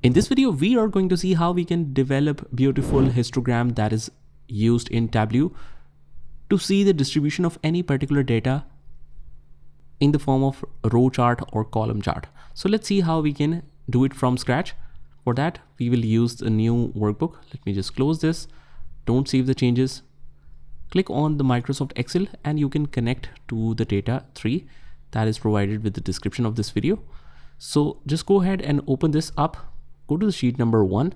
In this video, we are going to see how we can develop beautiful histogram that is used in Tableau to see the distribution of any particular data in the form of row chart or column chart. So let's see how we can do it from scratch. For that, we will use the new workbook. Let me just close this. Don't save the changes. Click on the Microsoft Excel and you can connect to the data 3 that is provided with the description of this video. So just go ahead and open this up. Go to the sheet number 1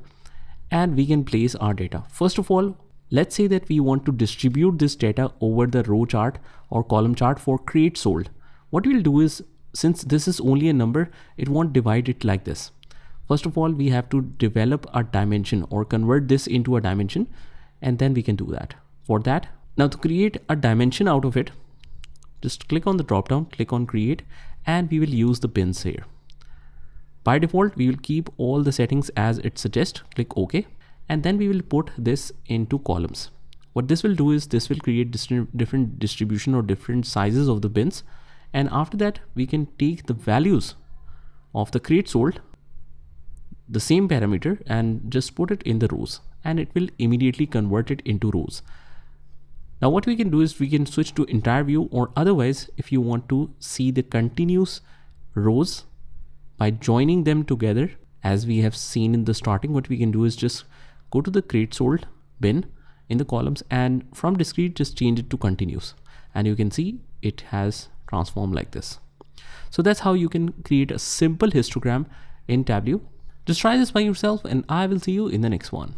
and we can place our data. First of all, let's say that we want to distribute this data over the row chart or column chart for create sold. What we'll do is, since this is only a number, it won't divide it like this. First of all, we have to develop a dimension or convert this into a dimension, and then we can do that. For that, now to create a dimension out of it, just click on the drop down, click on create, and we will use the bins here. By default, we will keep all the settings as it suggests. Click OK, and then we will put this into columns. What this will do is this will create different distribution or different sizes of the bins. And after that, we can take the values of the create sold, the same parameter, and just put it in the rows, and it will immediately convert it into rows. Now what we can do is we can switch to entire view, or otherwise if you want to see the continuous rows by joining them together, as we have seen in the starting, what we can do is just go to the create sold bin in the columns, and from discrete just change it to continuous, and you can see it has transformed like this. So that's how you can create a simple histogram in Tableau. Just try this by yourself, and I will see you in the next one.